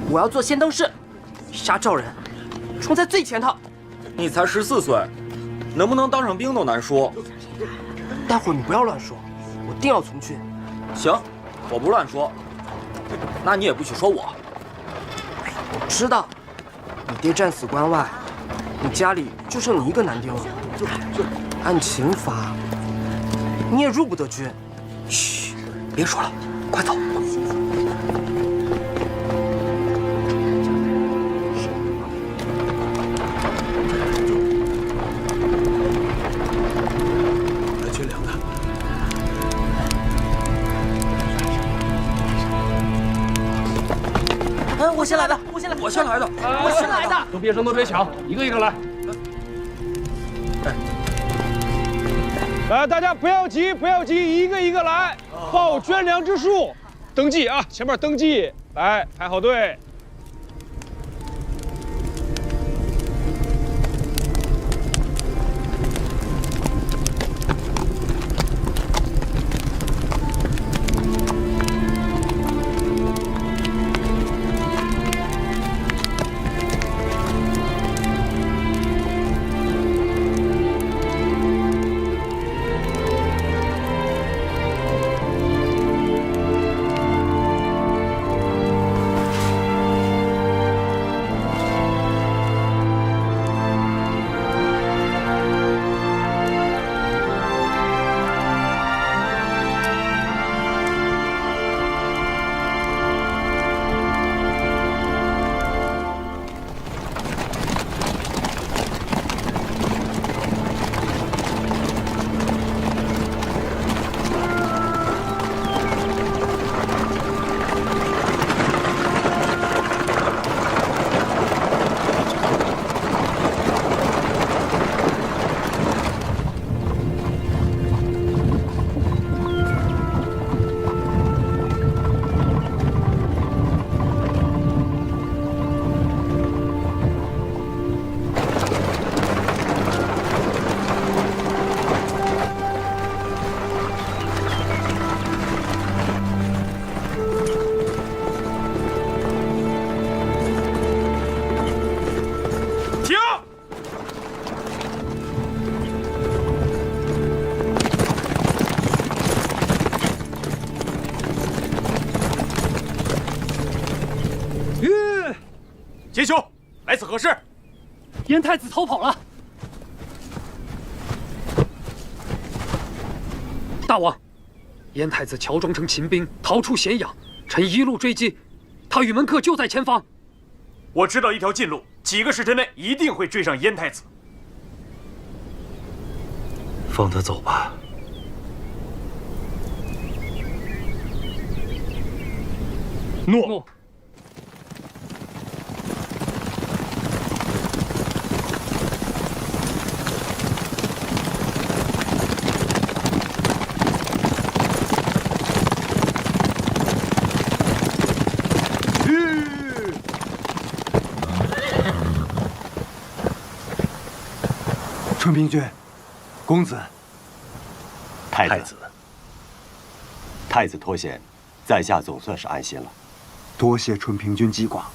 我要做先登士，杀赵人，冲在最前头。你才14岁，能不能当上兵都难说。待会儿你不要乱说，我定要从军。行，我不乱说。那你也不许说我。我知道，你爹战死关外，你家里就剩你一个男丁了。按刑罚，你也入不得军。嘘，别说了，快走。来军粮的。哎，我先来的，我先来，我先来的，我先来的。都别争，都别抢，一个一个来。来，大家不要急，不要急，一个一个来，报捐粮之数，登记啊，前面登记，来排好队。杰兄，来此何事？燕太子逃跑了。大王，燕太子乔装成秦兵逃出咸阳，臣一路追击，他与门客就在前方。我知道一条近路，几个时辰内一定会追上燕太子。放他走吧。诺。春平君，公子。太子脱险，在下总算是安心了。多谢春平君记挂。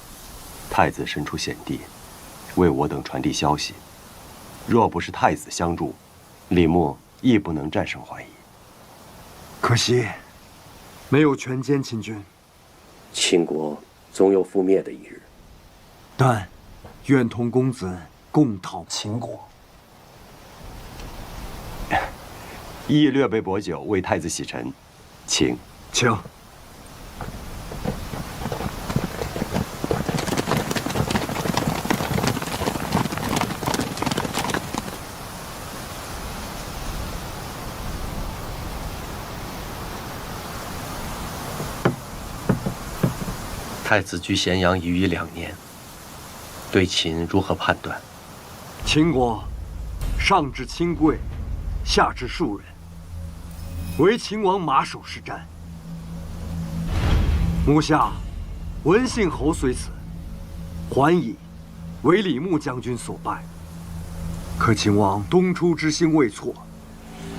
太子身处险地，为我等传递消息。若不是太子相助，李牧亦不能战胜淮夷。可惜，没有全歼秦军。秦国总有覆灭的一日。但愿同公子共讨秦国。亦略备薄酒为太子洗尘，请。请。太子居咸阳已逾2年，对秦如何判断？秦国上至亲贵，下至庶人，唯秦王马首是瞻。目下文信侯虽死，还以为李牧将军所败。可秦王东出之心未错，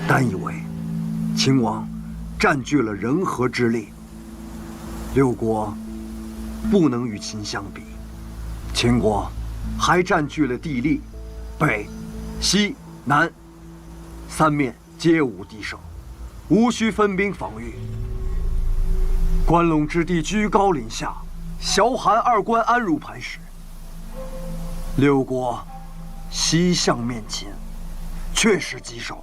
但以为秦王占据了人和之力，六国不能与秦相比。秦国还占据了地利、北、西、南三面，皆无敌手，无需分兵防御。关陇之地居高临下，萧韩二关安如磐石。六国西向面秦，确实棘手。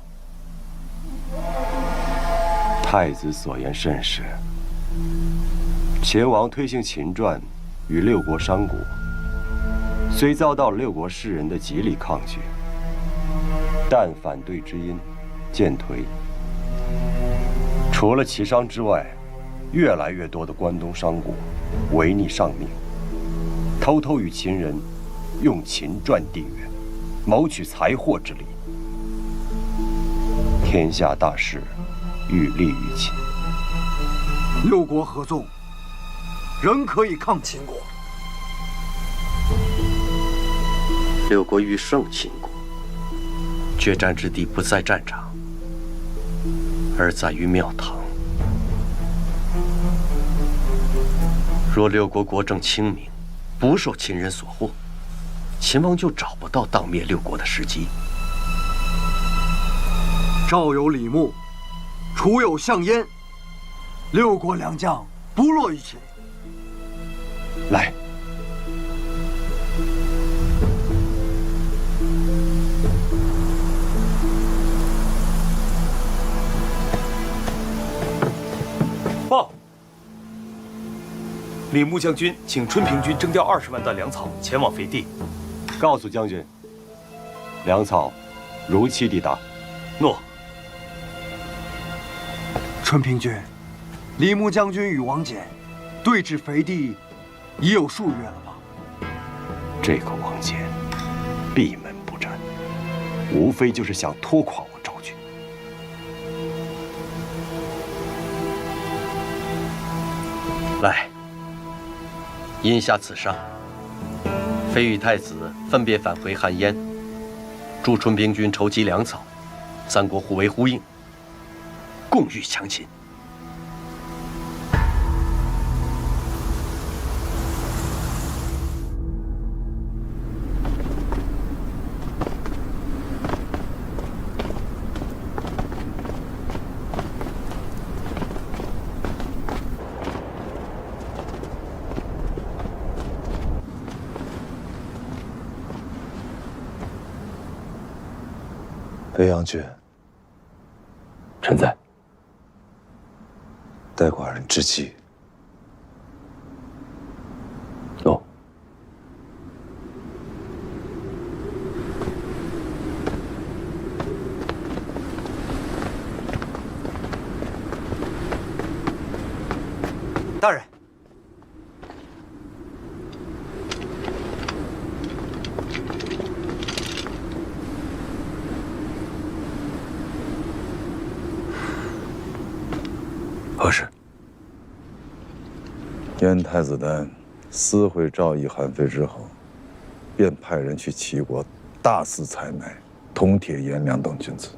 太子所言甚是。秦王推行秦传与六国商国，虽遭到六国士人的极力抗拒，但反对之音渐颓。除了齐商之外，越来越多的关东商国违逆上命，偷偷与秦人用秦传订约，谋取财货之利。天下大势欲利于秦，六国合纵，仍可以抗秦国。六国欲胜秦国，决战之地不在战场，而在于庙堂。若六国国政清明，不受秦人所惑，秦王就找不到当灭六国的时机。赵有李牧，楚有项燕，六国良将不弱于秦。来，报！李牧将军请春平军征调20万担粮草前往肥地。告诉将军，粮草如期抵达。诺。春平君，李牧将军与王翦对峙肥地已有数月了吧？这个王翦闭门不战，无非就是想拖垮我赵军。来，因下此上，非与太子分别返回汉燕，助春平军筹集粮草，三国互为呼应，共御强秦。北阳君，臣在。待寡人之计。哦。大人。何事？燕太子丹私会赵义、韩非之后，便派人去齐国大肆采买铜铁、颜良等军资。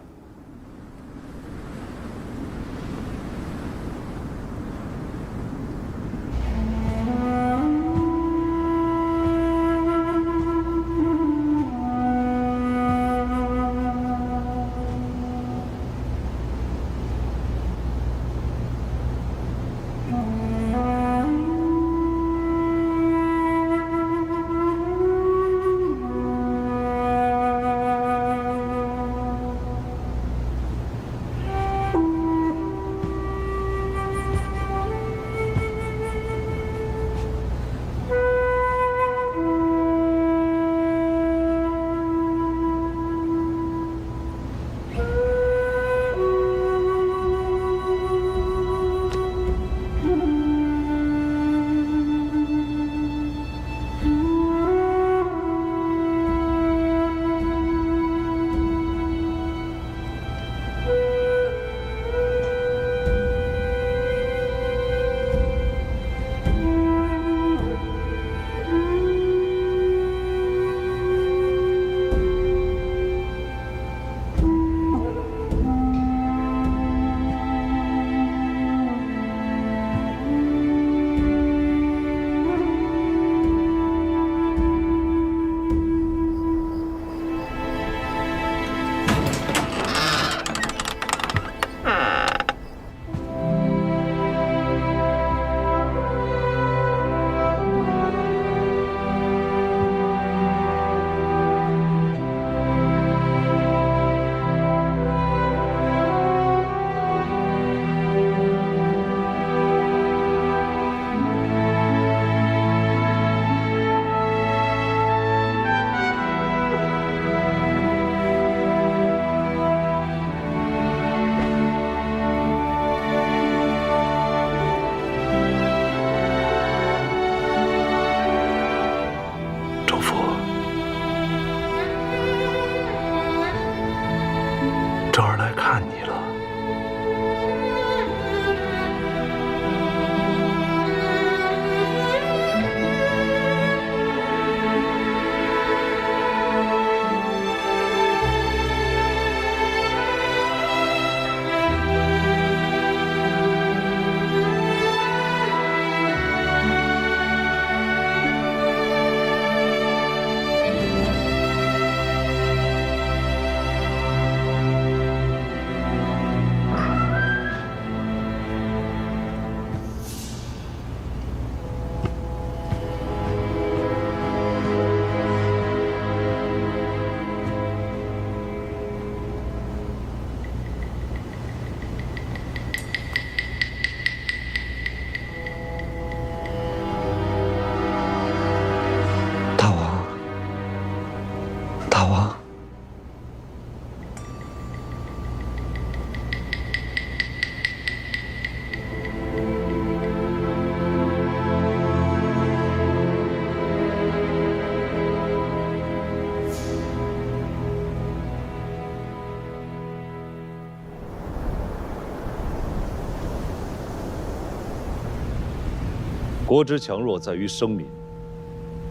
国之强弱在于生民。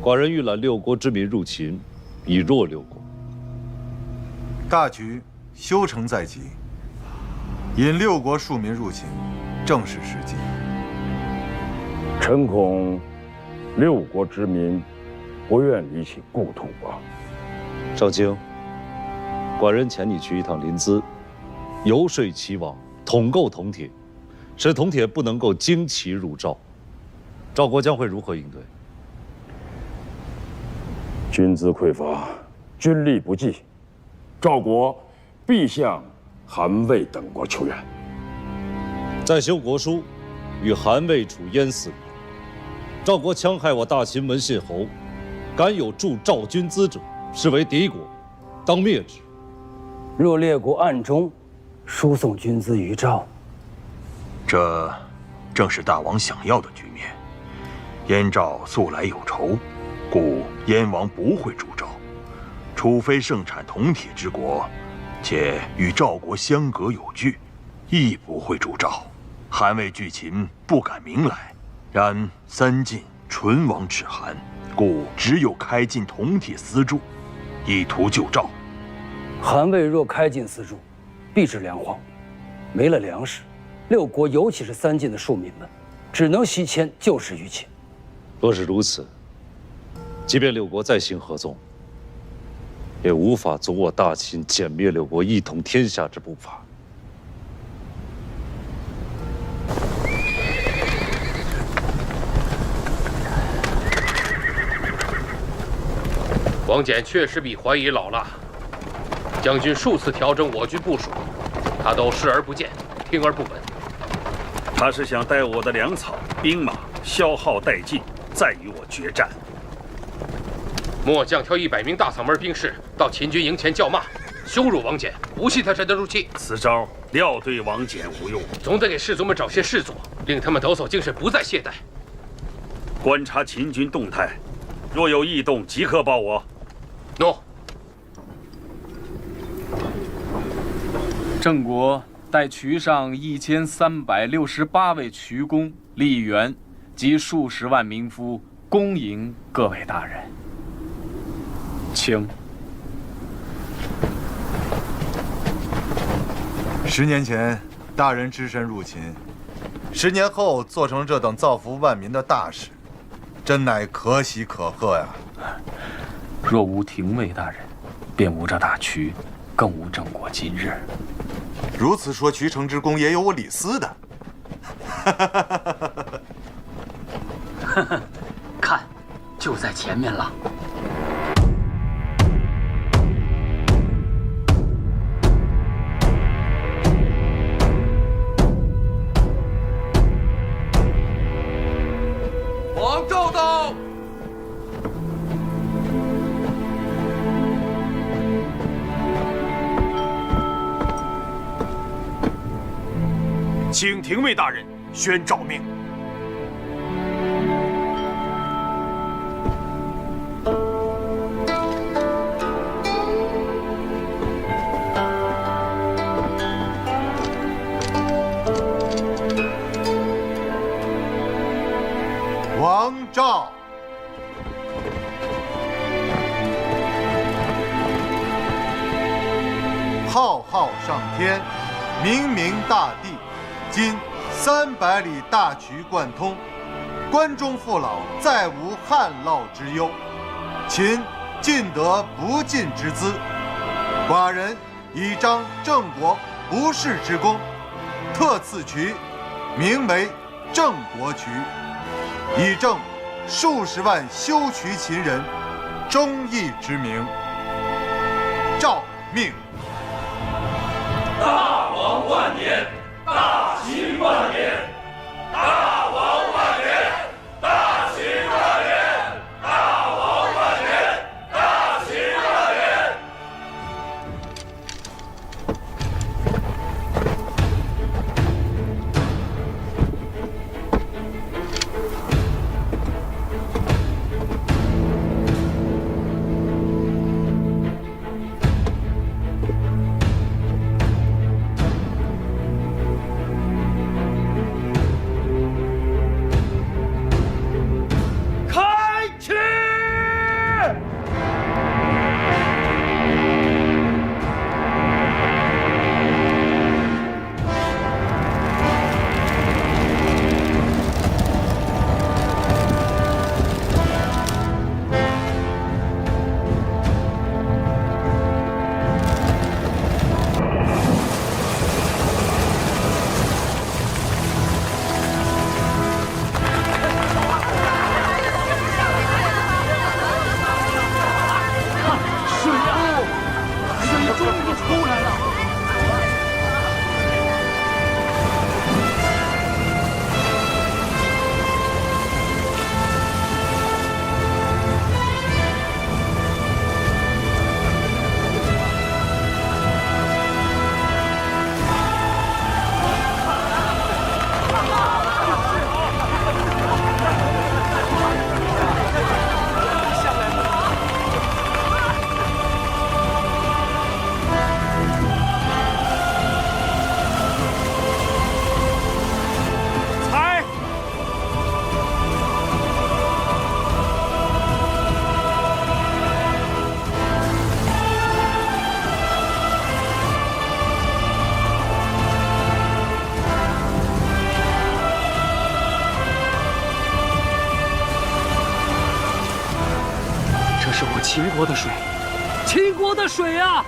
寡人预览六国之民入秦，以弱六国。大局修成在即，引六国庶民入秦，正是时机。臣恐六国之民不愿离弃故土啊。少卿，寡人遣你去一趟临淄，游说齐王，统购铜铁，使铜铁不能够经齐入赵。赵国将会如何应对？军资匮乏，军力不济，赵国必向韩魏等国求援。再修国书，与韩魏楚燕4国。赵国戕害我大秦文信侯，敢有助赵军资者，是为敌国，当灭之。若列国暗中输送军资于赵，这正是大王想要的局面。燕赵素来有仇，故燕王不会助赵，除非盛产铜铁之国，且与赵国相隔有据，亦不会助赵。韩魏拒秦，不敢明来，然三晋唇亡齿寒，故只有开进铜铁私铸，以图救赵。韩魏若开进私铸，必致粮荒，没了粮食，六国尤其是三晋的庶民们，只能西迁救市于秦。若是如此，即便六国再行合纵，也无法阻我大秦歼灭六国一统天下之步伐。王翦确实比怀疑老了。将军数次调整我军部署，他都视而不见，听而不闻。他是想待我的粮草、兵马消耗殆尽，再与我决战。末将挑100名大嗓门兵士到秦军营前叫骂，羞辱王翦，不信他真的入气。此招料对王翦无用，总得给士卒们找些事做，令他们抖擞精神，不再懈怠。观察秦军动态，若有异动，即刻报我。诺。郑国待渠上1368位渠公、吏员及数十万民夫恭迎各位大人，请。10年前，大人只身入秦，10年后做成这等造福万民的大事，真乃可喜可贺呀！若无廷尉大人，便无这大渠，更无郑国今日。如此说，渠成之功也有我李斯的。看，就在前面了。王赵到。请廷尉大人宣诏命。王赵，浩浩上天，冥冥大地。今300里大渠贯通，关中父老再无旱涝之忧，秦尽得不尽之资。寡人以彰郑国不世之功，特赐渠，名为郑国渠，以正数十万修渠秦人忠义之名。诏命。大王万年！大秦万年！大王万年！大秦万年！大王万年！大秦万年！秦国的水，秦国的水啊！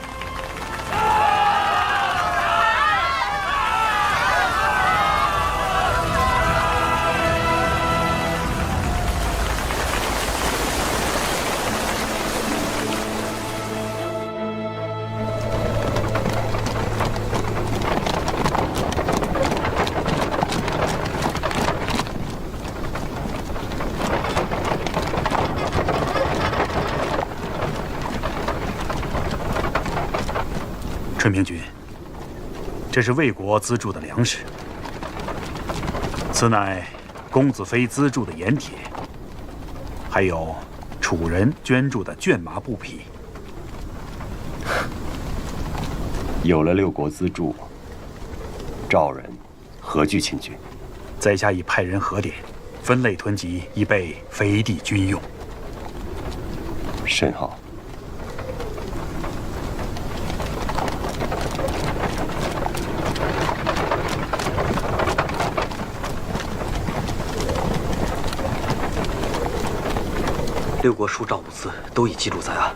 春平君，这是魏国资助的粮食，此乃公子非资助的盐铁，还有楚人捐助的绢麻布匹。有了六国资助，赵人何惧秦军？在下已派人核点，分类囤积，以备肥地军用。甚好。六国书赵物资都已记录在案。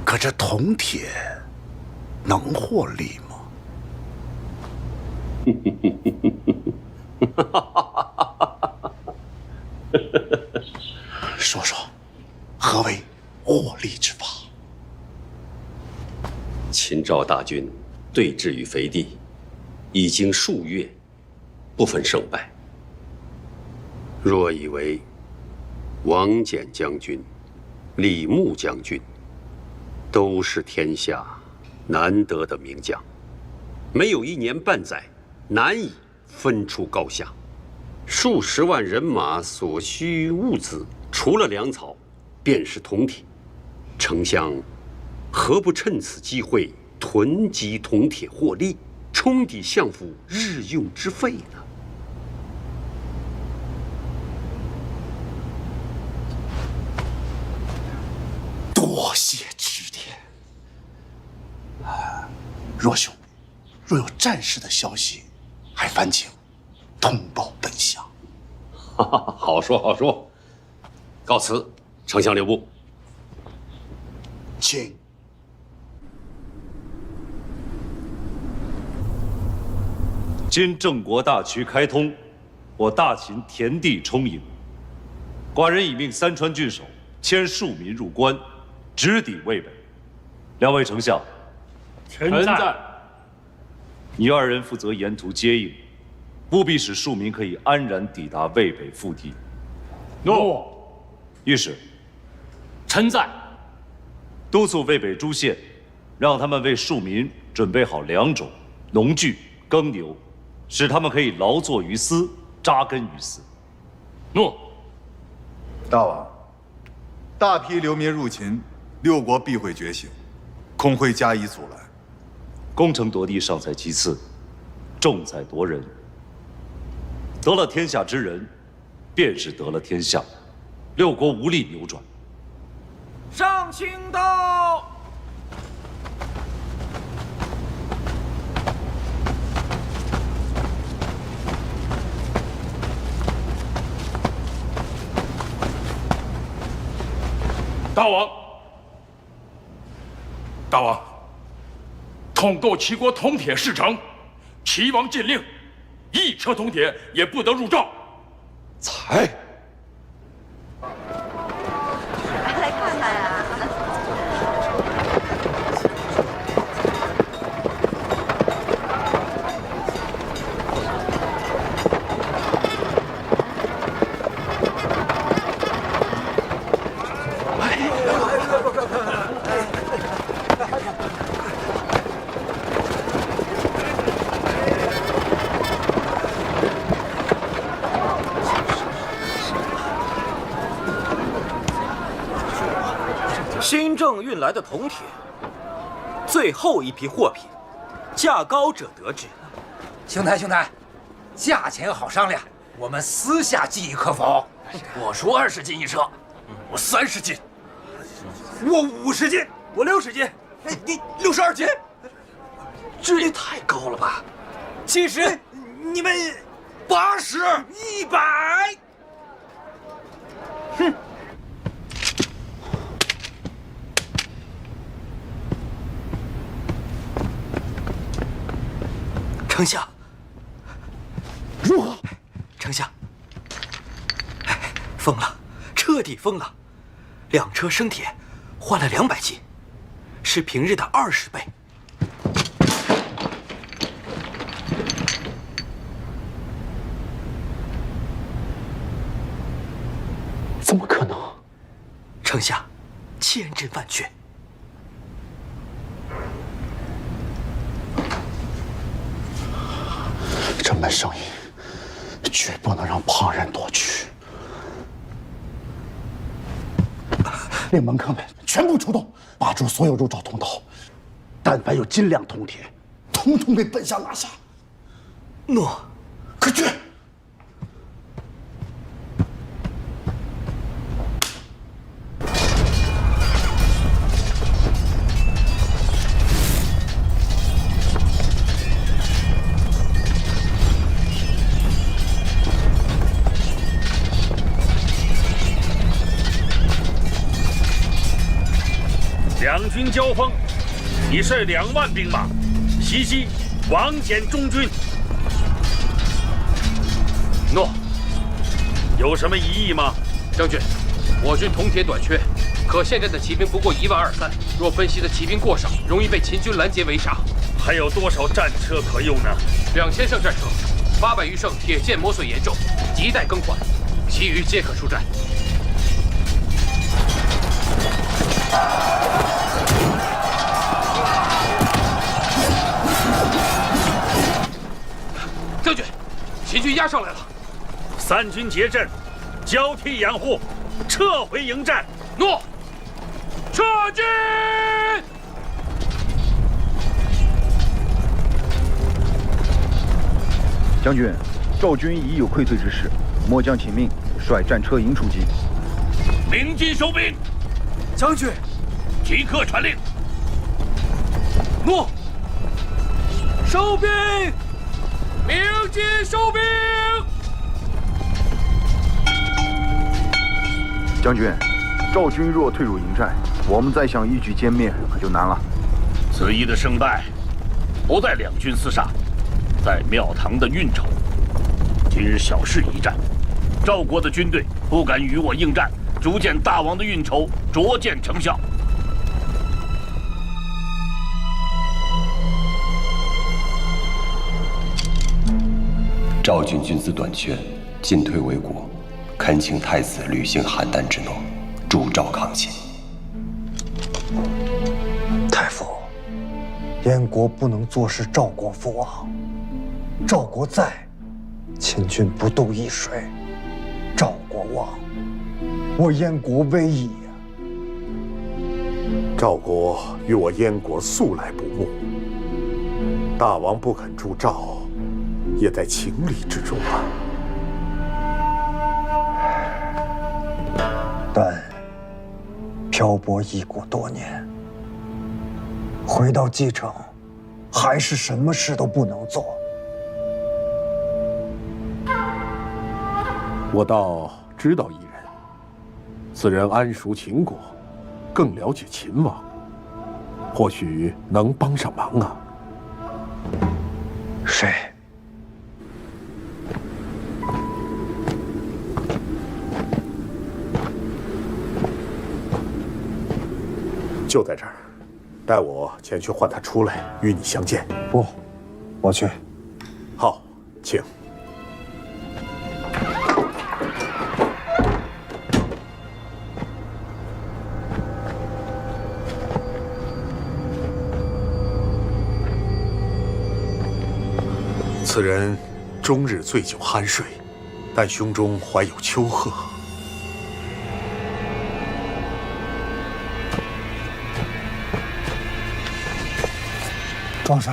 可这铜铁能获利吗？说说，何为获利之法？秦赵大军对峙于肥地，已经数月，不分胜败。若以为王翦将军、李牧将军都是天下难得的名将，没有1年半载，难以分出高下。数十万人马所需物资，除了粮草，便是铜铁。丞相何不趁此机会囤积铜铁获利，冲抵相府日用之费呢？多谢指点。若兄，若有战事的消息，还烦请通报本相。好说好说。告辞，丞相留步。请。今郑国大渠开通，我大秦田地充盈。寡人已命三川郡守牵庶民入关，直抵渭北。两位丞相，臣在。你二人负责沿途接应，务必使庶民可以安然抵达渭北腹地。诺。御史，臣在。督促渭北诸县，让他们为庶民准备好粮种、农具、耕牛，使他们可以劳作于斯，扎根于斯。诺。大王，大批流民入秦，六国必会觉醒，恐会加以阻拦。攻城夺地尚在其次，重在夺人。得了天下之人，便是得了天下，六国无力扭转。上卿到。大王，大王，统购齐国铜铁事成，齐王禁令，一车铜铁也不得入赵。才。来看看呀。新政运来的铜铁，最后一批货品，价高者得之。兄台，兄台，价钱好商量，我们私下计议可否？我出20斤一车，我30斤，我50斤，我60斤。你62斤，这也太高了吧？70，你们80、100。哼！丞相，如何？丞相，疯了，彻底疯了！2车生铁换了200斤，是平日的20倍。怎么可能？丞相，千真万确。这门生意绝不能让旁人夺取。令门客们全部出动，把住所有入赵通道，但凡有斤两铜铁，统统被本相拿下。诺，快去！两军交锋，已率2万兵马袭击王翦中军。诺，有什么疑义吗？将军，我军铜铁短缺，可现阵的骑兵不过1.23万，若分析的骑兵过少，容易被秦军拦截围杀。还有多少战车可用呢？2000乘战车，800余乘铁剑磨损严重，亟待更换，其余皆可出战。将军，秦军压上来了！3军结阵，交替掩护，撤回营寨。诺，撤军！将军，赵军已有溃退之势，末将请命率战车营出击。鸣金收兵。将军，即刻传令。诺，收兵！鸣金收兵！将军，赵军若退入营寨，我们再想一举歼灭可就难了。此役的胜败，不在两军厮杀，在庙堂的运筹。今日小事一战，赵国的军队不敢与我应战，足见大王的运筹卓见成效。赵军军资短缺，进退维谷，恳请太子履行邯郸之诺，助赵抗秦。太傅，燕国不能坐视赵国覆亡。赵国在，秦军不渡易水；赵国亡，我燕国危矣呀！赵国与我燕国素来不睦，大王不肯助赵，也在情理之中啊。但漂泊异国多年，回到蓟城，还是什么事都不能做。我倒知道一人，此人谙熟秦国，更了解秦王，或许能帮上忙啊。谁？就在这儿，带我前去唤他出来，与你相见。不，我去。好，请。此人终日醉酒酣睡，但胸中怀有丘壑。壮士，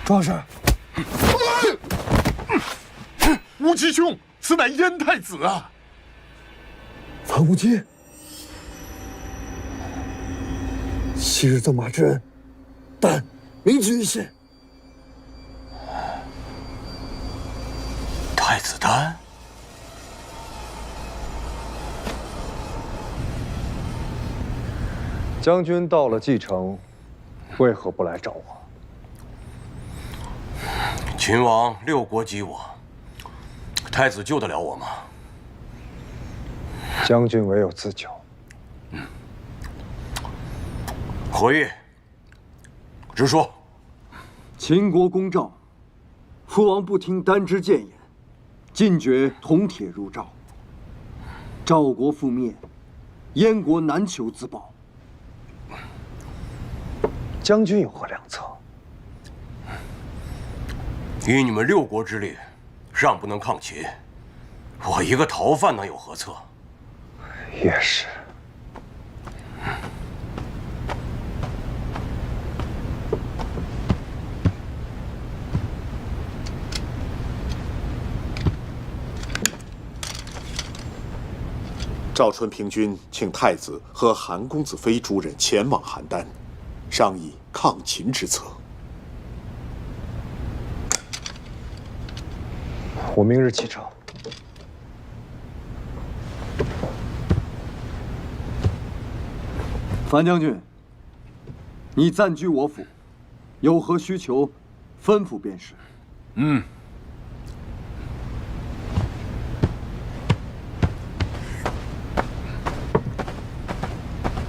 壮士！无极兄，此乃燕太子啊！樊无期，昔日赠马之恩，但铭记于心。太子丹，将军到了蓟城，为何不来找我？秦王6国击我，太子救得了我吗？将军唯有自救。何意？直说。秦国公赵，父王不听丹之谏言，禁绝铜铁入赵。赵国覆灭，燕国难求自保。将军有何良策？以你们6国之力，尚不能抗秦，我一个逃犯能有何策？也是。赵春平君请太子和韩公子妃诸人前往邯郸，商议抗秦之策。我明日启程。樊将军，你暂居我府，有何需求，吩咐便是。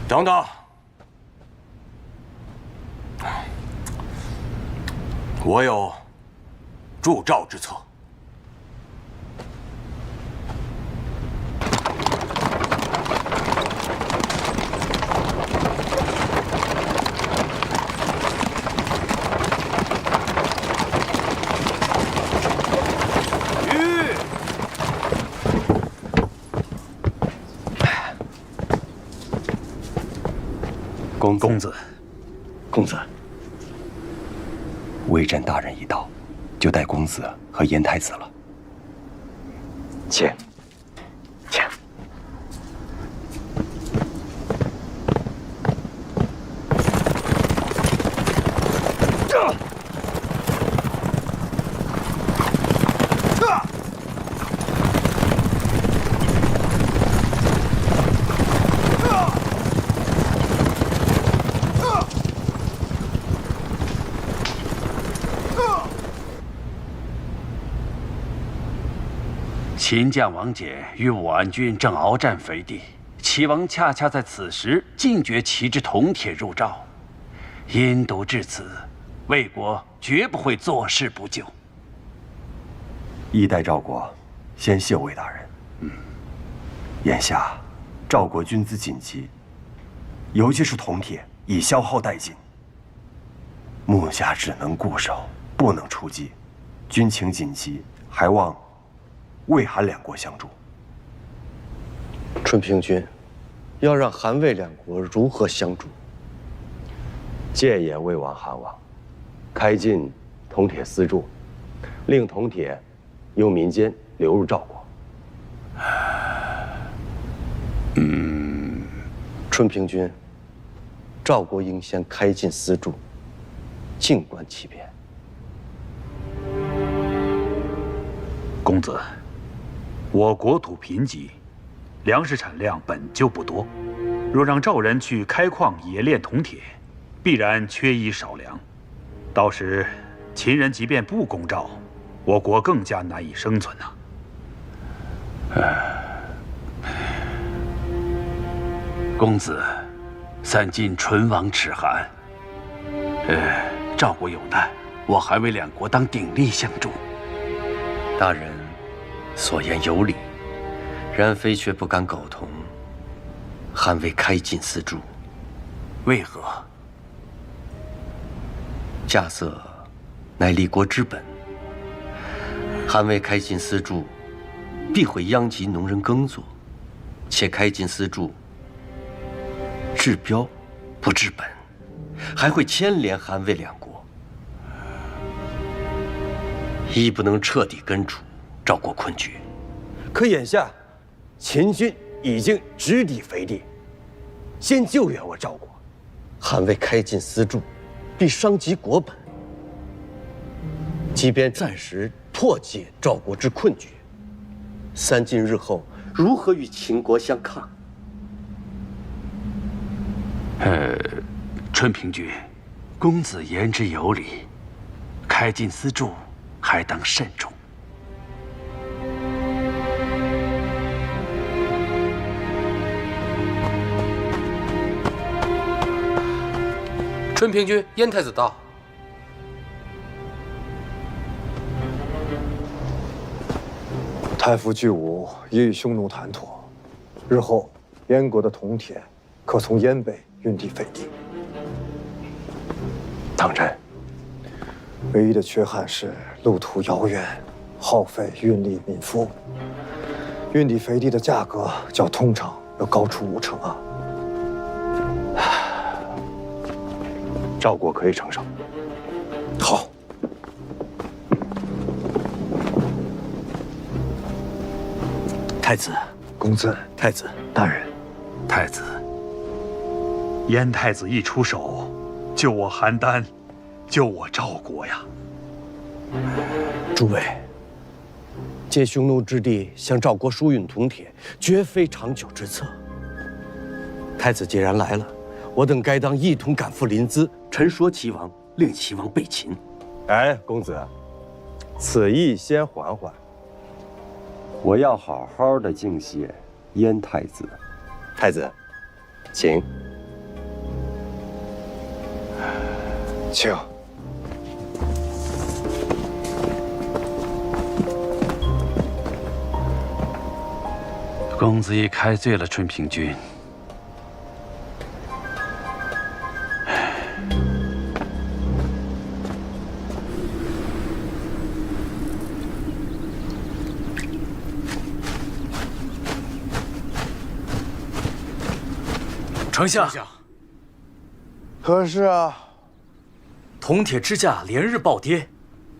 等等，我有助赵之策。公子，魏战大人一到，就带公子和严太子了。请。秦将王翦与武安军正鏖战肥地，齐王恰恰在此时禁绝其之铜铁入赵。因毒至此，魏国绝不会坐视不救。一代赵国，先谢魏大人。眼下，赵国军资紧急，尤其是铜铁已消耗殆尽，目下只能固守，不能出击。军情紧急，还望魏韩2国相助。春平君，要让韩魏2国如何相助？建言魏王、韩王，开禁铜铁私铸，令铜铁由民间流入赵国。春平君，赵国应先开禁私铸，静观其变。公子，我国土贫瘠，粮食产量本就不多，若让赵人去开矿冶炼铜铁，必然缺衣少粮。到时秦人即便不攻赵，我国更加难以生存呐。公子，三晋唇亡齿寒。赵国有难，我韩魏2国当鼎力相助。大人所言有理，然非却不敢苟同韩魏开禁私铸。为何？稼穑乃立国之本，韩魏开禁私铸，必会殃及农人耕作，且开禁私铸治标不治本，还会牵连韩魏2国，一不能彻底根除赵国困局。可眼下，秦军已经直抵肥地，先救援我赵国，捍卫开晋丝柱，必伤及国本。即便暂时破解赵国之困局，三晋日后如何与秦国相抗？春平君，公子言之有理，开晋丝柱还当慎重。春平君，燕太子到。太傅巨武已与匈奴谈妥，日后燕国的铜铁可从燕北运抵斐地。当真。唯一的缺憾是路途遥远，耗费运力民夫，运抵斐地的价格较通常要高出5成啊。赵国可以承受。好。太子，公子，太子，大人，太子，燕太子一出手，救我邯郸，救我赵国呀！诸位，借匈奴之地向赵国输运铜铁，绝非长久之策。太子既然来了，我等该当一同赶赴临淄，陈说齐王，令齐王备秦。哎，公子，此意先缓缓。我要好好的敬谢燕太子。太子，请。请。公子已开罪了春平君。丞相，何事啊？铜铁之价连日暴跌，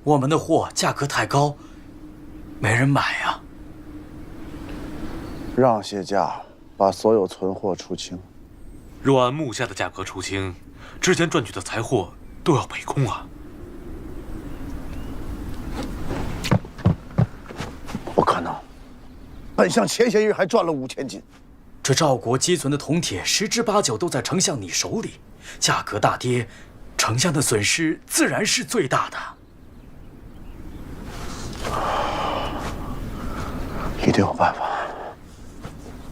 我们的货价格太高，没人买呀。让些价，把所有存货出清。若按目下的价格出清，之前赚取的财货都要赔空啊！不可能，本相前些日还赚了5000斤。这赵国积存的铜铁10之8九都在丞相你手里，价格大跌，丞相的损失自然是最大的。一定有办法，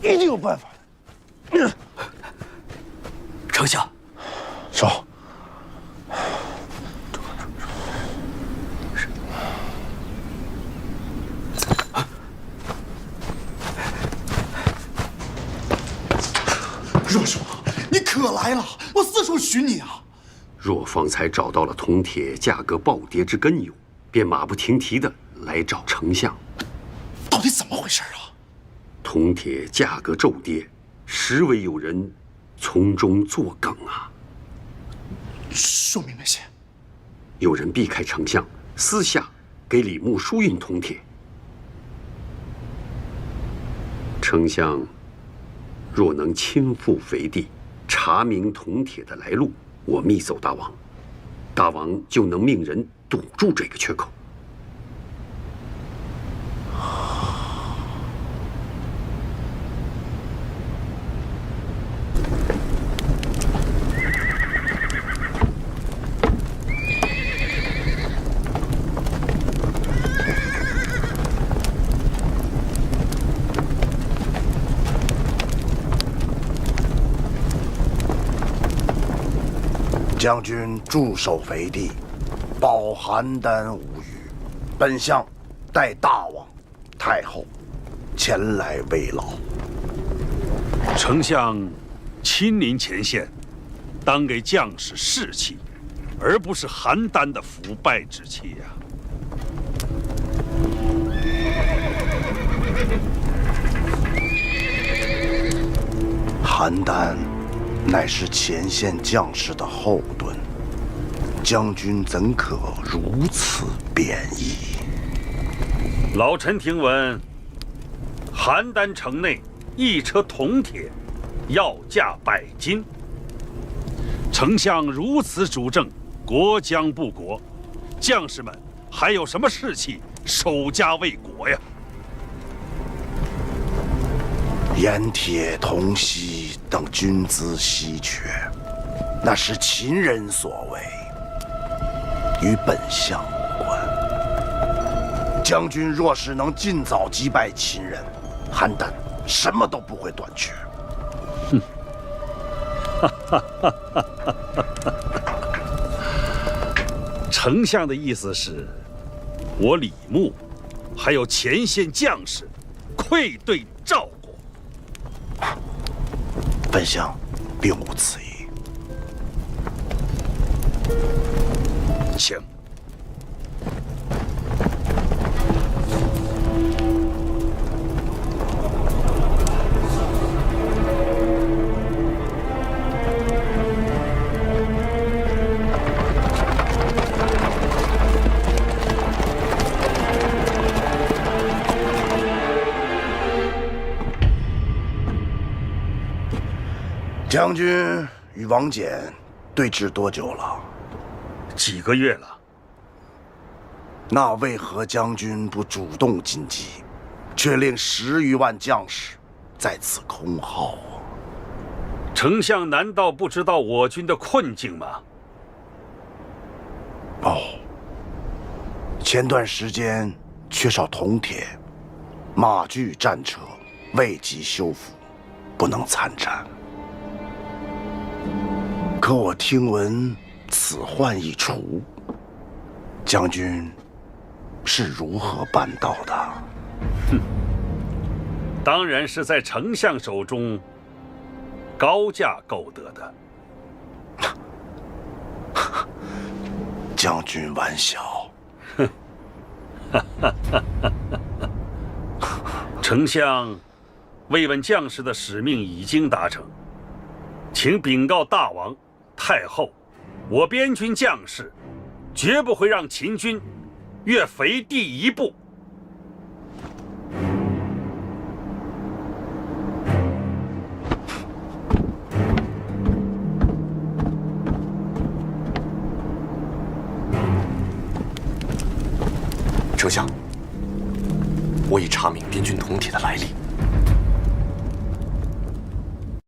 一定有办法。丞相，走。若叔，你可来了！我四处寻你啊。若方才找到了铜铁价格暴跌之根由，便马不停蹄地来找丞相。到底怎么回事啊？铜铁价格骤跌，实为有人从中作梗啊！说明那些。有人避开丞相，私下给李牧输运铜铁。丞相若能亲赴斐地，查明铜铁的来路，我密奏大王，大王就能命人堵住这个缺口。将军驻守斐地，保邯郸无虞。本相代大王、太后前来慰劳。丞相亲临前线，当给将士士气，而不是邯郸的腐败之气呀。邯郸乃是前线将士的后盾，将军怎可如此贬义？老臣听闻，邯郸城内1车铜铁要价100斤，丞相如此主政，国将不国，将士们还有什么士气守家卫国呀？盐铁、铜锡等军资稀缺，那是秦人所为，与本相无关。将军若是能尽早击败秦人，邯郸什么都不会短缺。哼，丞相的意思是，我李牧还有前线将士愧对赵国。本相并无此意。请。将军与王翦对峙多久了？几个月了。那为何将军不主动进击，却令10余万将士在此空耗啊？丞相难道不知道我军的困境吗？哦，前段时间缺少铜铁，马具战车未及修复，不能参战。可我听闻此患已除，将军是如何办到的？哼，当然是在丞相手中高价购得的。将军玩笑。丞相慰问将士的使命已经达成，请禀告大王、太后，我边军将士绝不会让秦军越肥地一步。丞相，我已查明边军铜铁的来历。